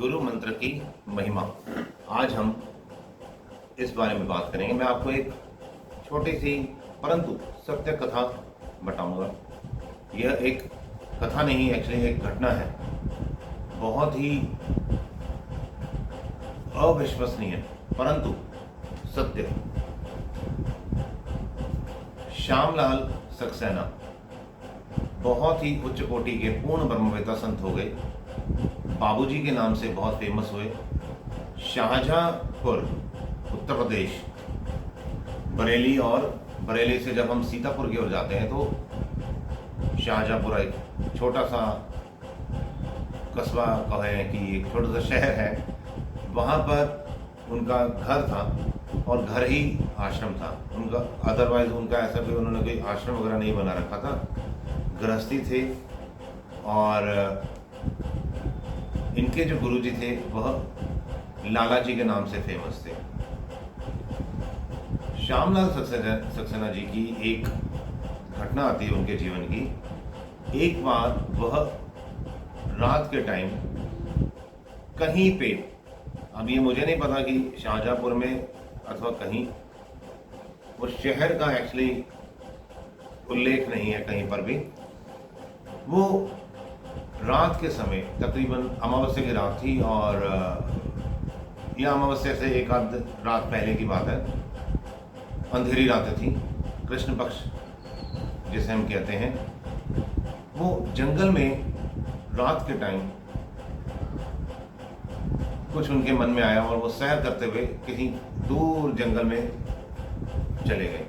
गुरु मंत्र की महिमा। आज हम इस बारे में बात करेंगे। मैं आपको एक छोटी सी परंतु सत्य कथा बताऊंगा। यह एक कथा नहीं, एक्चुअली एक घटना है, बहुत ही अविश्वसनीय परंतु सत्य। श्यामलाल सक्सेना बहुत ही उच्च कोटि के पूर्ण ब्रह्मवेता संत हो गए। बाबूजी के नाम से बहुत फेमस हुए। शाहजहांपुर उत्तर प्रदेश, बरेली, और बरेली से जब हम सीतापुर की ओर जाते हैं तो शाहजहांपुर एक छोटा सा कस्बा कहें कि एक छोटा सा शहर है। वहाँ पर उनका घर था और घर ही आश्रम था उनका। अदरवाइज उनका ऐसा भी उन्होंने कोई आश्रम वगैरह नहीं बना रखा था, गृहस्थी थे। और इनके जो गुरुजी थे वह लाला जी के नाम से फेमस थे। श्यामलाल सक्सेना जी की एक घटना आती है उनके जीवन की। एक बार वह रात के टाइम कहीं पे, अब ये मुझे नहीं पता कि शाहजहांपुर में अथवा कहीं, वो शहर का एक्चुअली उल्लेख नहीं है कहीं पर भी। वो रात के समय तकरीबन अमावस्या की रात थी, और यह अमावस्या से एक आध रात पहले की बात है। अंधेरी रातें थी, कृष्ण पक्ष जिसे हम कहते हैं। वो जंगल में रात के टाइम कुछ उनके मन में आया और वो सैर करते हुए किसी दूर जंगल में चले गए।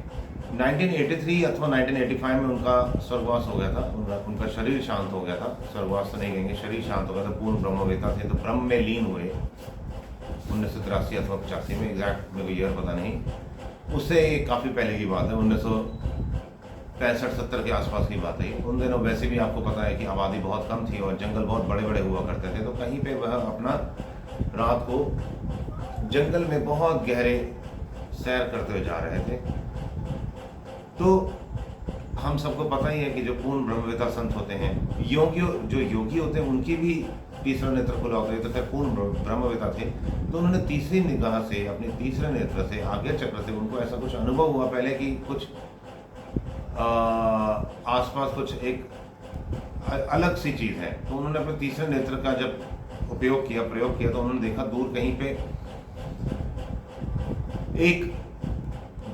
1983 अथवा 1985 में उनका स्वर्गवास हो गया था। उनका शरीर शांत हो गया था, स्वर्गवास तो नहीं कहेंगे, शरीर शांत हो गया था। पूर्ण ब्रह्मवेता थे तो ब्रह्म में लीन हुए 1983 अथवा 85 में, एग्जैक्ट मेरे को ईयर पता नहीं। उससे काफ़ी पहले की बात है, 1965-70 के आसपास की बात है। उन दिनों वैसे भी आपको पता है कि आबादी बहुत कम थी और जंगल बहुत बड़े बड़े हुआ करते थे। तो कहीं पे वह अपना रात को जंगल में बहुत गहरे सैर करते हुए जा रहे थे। तो हम सबको पता ही है कि जो पूर्ण ब्रह्मवेता संत होते हैं, जो योगी होते हैं, उनकी भी तीसरा नेत्र खुला होता है। तो खैर पूर्ण ब्रह्मवेता थे, तो उन्होंने तीसरी निगाह से, अपने तीसरे नेत्र से, आज्ञा चक्र से, उनको ऐसा कुछ अनुभव हुआ पहले कि कुछ आसपास कुछ एक अलग सी चीज़ है। तो उन्होंने अपने तीसरे नेत्र का जब प्रयोग किया तो उन्होंने देखा दूर कहीं पे एक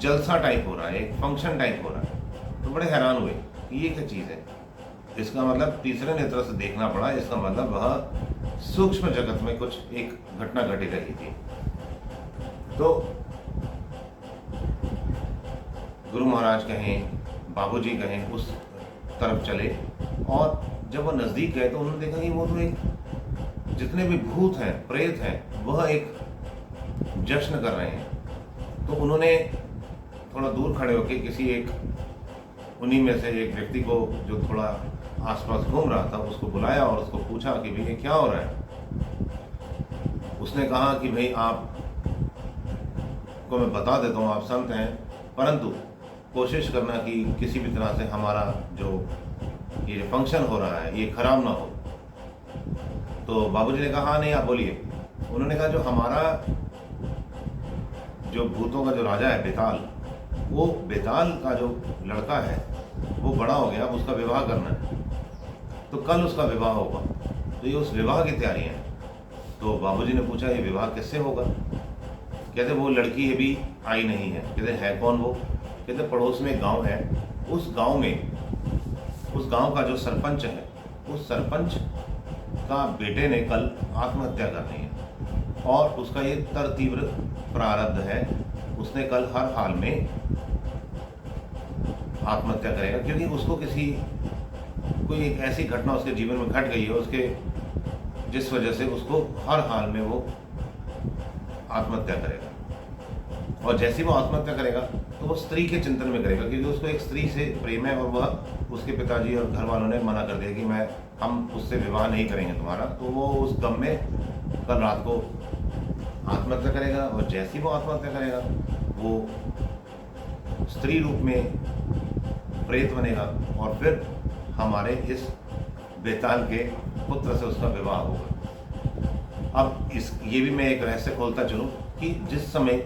जलसा टाइप हो रहा है, एक फंक्शन टाइप हो रहा है। तो बड़े हैरान हुए कि ये क्या चीज़ है। इसका मतलब तीसरे नेत्र से देखना पड़ा। इसका मतलब वह सूक्ष्म जगत में कुछ एक घटना घटी रही थी। तो गुरु महाराज कहें, बाबूजी कहें, उस तरफ चले, और जब वो नज़दीक गए तो उन्होंने देखा कि वो तो एक, जितने भी भूत हैं, प्रेत हैं, वह एक जश्न कर रहे हैं। तो उन्होंने थोड़ा दूर खड़े होकर किसी एक, उन्हीं में से एक व्यक्ति को जो थोड़ा आसपास घूम रहा था, उसको बुलाया और उसको पूछा कि भाई ये क्या हो रहा है। उसने कहा कि भाई आप को मैं बता देता हूँ, आप संत हैं, परंतु कोशिश करना कि किसी भी तरह से हमारा जो ये फंक्शन हो रहा है ये खराब ना हो। तो बाबूजी ने कहा हाँ नहीं, आप बोलिए। उन्होंने कहा जो हमारा जो भूतों का जो राजा है बेताल, वो बेताल का जो लड़का है वो बड़ा हो गया, अब उसका विवाह करना है, तो कल उसका विवाह होगा, तो ये उस विवाह की तैयारी है। तो बाबूजी ने पूछा ये विवाह किससे होगा। कहते वो लड़की अभी आई नहीं है। कहते है कौन वो। कहते पड़ोस में एक गांव है, उस गांव का जो सरपंच है, उस सरपंच का बेटे ने कल आत्महत्या करनी है और उसका ये तीव्र प्रारब्ध है। उसने कल हर हाल में आत्महत्या करेगा, क्योंकि उसको कोई एक ऐसी घटना उसके जीवन में घट गई है उसके, जिस वजह से उसको हर हाल में वो आत्महत्या करेगा। और जैसे ही वो आत्महत्या करेगा तो वो स्त्री के चिंतन में करेगा, क्योंकि उसको एक स्त्री से प्रेम है और वह, उसके पिताजी और घर वालों ने मना कर दिया कि हम उससे विवाह नहीं करेंगे तुम्हारा। तो वो उस गम में कल रात को आत्महत्या करेगा। और जैसे ही वो आत्महत्या करेगा वो स्त्री रूप में प्रेत बनेगा और फिर हमारे इस बेताल के पुत्र से उसका विवाह होगा। अब ये भी मैं एक रहस्य खोलता चलूँ कि जिस समय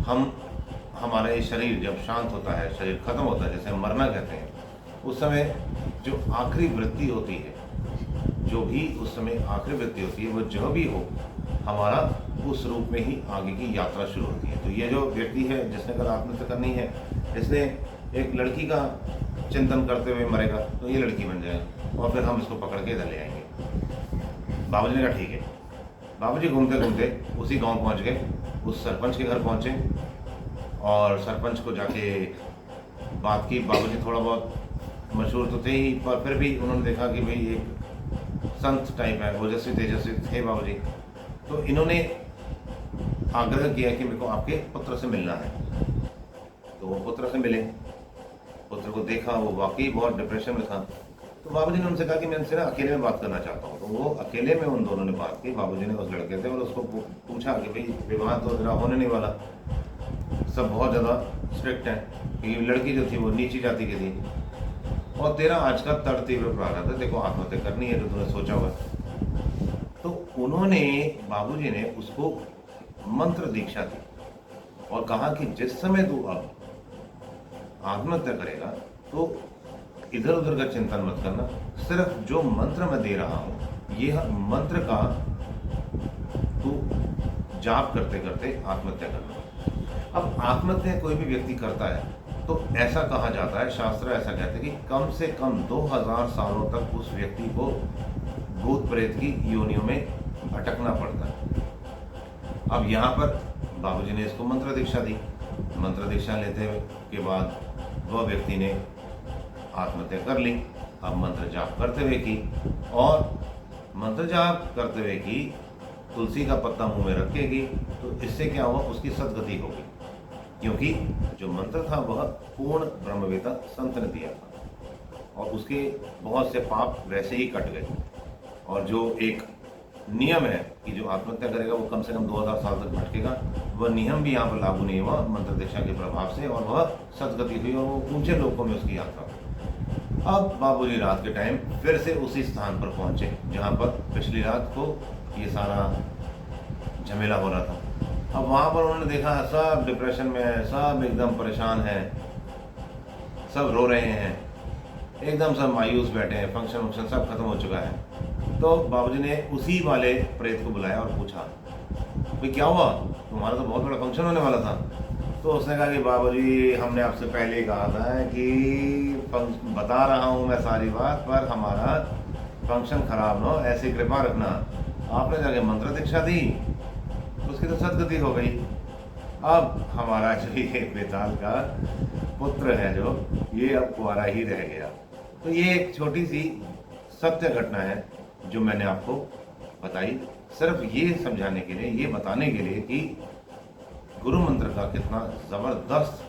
हमारा ये शरीर जब शांत होता है, शरीर खत्म होता है, जैसे हम मरना कहते हैं, उस समय जो आखिरी वृत्ति होती है, जो भी उस समय आखिरी वृत्ति होती है, वो जो भी हो, हमारा उस रूप में ही आगे की यात्रा शुरू होती है। तो ये जो व्यक्ति है जिसने कल आत्महत्या करनी है, इसने एक लड़की का चिंतन करते हुए मरेगा तो ये लड़की बन जाएगा और फिर हम इसको पकड़ के इधर ले आएंगे। बाबूजी ने कहा ठीक है। बाबूजी घूमते घूमते उसी गांव पहुंच गए, उस सरपंच के घर पहुंचे और सरपंच को जाके बात की। बाबूजी थोड़ा बहुत मशहूर तो थे ही, पर फिर भी उन्होंने देखा कि भाई एक संत टाइप है, ओजस्वी तेजस्वी थे बाबूजी। तो इन्होंने आग्रह किया कि मेरे को आपके पुत्र से मिलना है। तो वो पुत्र से मिले, पुत्र को देखा, वो वाकई बहुत डिप्रेशन में था। तो बाबूजी ने उनसे कहा कि मैं उनसे ना अकेले में बात करना चाहता हूँ। तो वो अकेले में उन दोनों ने बात की। बाबूजी ने उस लड़के से और उसको पूछा कि भाई विवाह तो तेरा होने नहीं वाला, सब बहुत ज़्यादा स्ट्रिक्ट हैं, क्योंकि लड़की जो थी वो नीची जाति की थी और तेरा आज का तड़ तीव्र प्रारब्ध है, देखो आत्महत्या करनी है जो तूने सोचा हुआ। तो उन्होंने, बाबूजी ने उसको मंत्र दीक्षा दी और कहा कि जिस समय तू अब आत्महत्या करेगा तो इधर उधर का चिंतन मत करना, सिर्फ जो मंत्र मैं दे रहा हूं यह मंत्र का तू जाप करते करते आत्महत्या करना। अब आत्महत्या कोई भी व्यक्ति करता है तो ऐसा कहा जाता है, शास्त्र ऐसा कहते हैं कि कम से कम 2000 सालों तक उस व्यक्ति को भूत प्रेत की योनियों में भटकना पड़ता है। अब यहाँ पर बाबूजी ने इसको मंत्र दीक्षा दी। मंत्र दीक्षा लेते के बाद वह व्यक्ति ने आत्महत्या कर ली। अब मंत्र जाप करते हुए की और मंत्र जाप करते हुए की, तुलसी का पत्ता मुंह में रखेगी तो इससे क्या हुआ, उसकी सदगति होगी, क्योंकि जो मंत्र था वह पूर्ण ब्रह्मवेता संत ने दिया था और उसके बहुत से पाप वैसे ही कट गए। और जो एक नियम है कि जो आत्महत्या करेगा वो कम से कम 2000 साल तक भटकेगा, वह नियम भी यहाँ पर लागू नहीं हुआ मंत्र दीक्षा के प्रभाव से, और वह सदगति हुई और वो ऊंचे लोकों में उसकी यात्रा हुई। अब बाबूजी रात के टाइम फिर से उसी स्थान पर पहुंचे जहाँ पर पिछली रात को ये सारा झमेला हो रहा था। अब वहाँ पर उन्होंने देखा सब डिप्रेशन में है, सब एकदम परेशान है, सब रो रहे हैं, एकदम सब मायूस बैठे हैं, फंक्शन सब खत्म हो चुका है। तो बाबूजी ने उसी वाले प्रेत को बुलाया और पूछा भाई क्या हुआ, तुम्हारा तो बहुत बड़ा फंक्शन होने वाला था। तो उसने कहा कि बाबूजी हमने आपसे पहले ही कहा था कि बता रहा हूँ मैं सारी बात, पर हमारा फंक्शन खराब ना हो, ऐसी कृपा रखना। आपने जाके मंत्र दीक्षा दी, उसकी तो सदगति हो गई। अब हमारा जो ये बेताल का पुत्र है जो, ये अब कुंवारा ही रह गया। तो ये एक छोटी सी सत्य घटना है जो मैंने आपको बताई, सिर्फ ये समझाने के लिए, ये बताने के लिए कि गुरु मंत्र का कितना ज़बरदस्त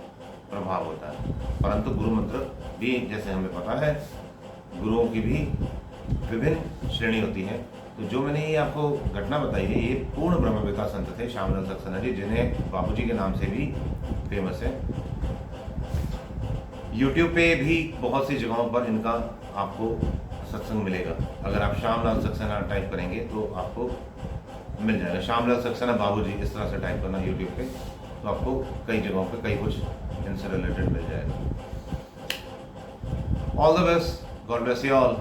प्रभाव होता है। परंतु गुरु मंत्र भी, जैसे हमें पता है, गुरुओं की भी विभिन्न श्रेणी होती है। तो जो मैंने ये आपको घटना बताई है, ये पूर्ण ब्रह्मवेता संत थे श्यामलाल सक्सेना जी, जिन्हें बाबूजी के नाम से भी फेमस है। यूट्यूब पे भी बहुत सी जगहों पर इनका आपको सत्संग मिलेगा। अगर आप श्यामलाल सक्सेना टाइप करेंगे तो आपको मिल जाएगा। श्यामलाल सक्सेना बाबूजी इस तरह से टाइप करना यूट्यूब पे, तो आपको कई जगहों पे कई कुछ इनसे रिलेटेड मिल जाएगा। All the best, God bless you all.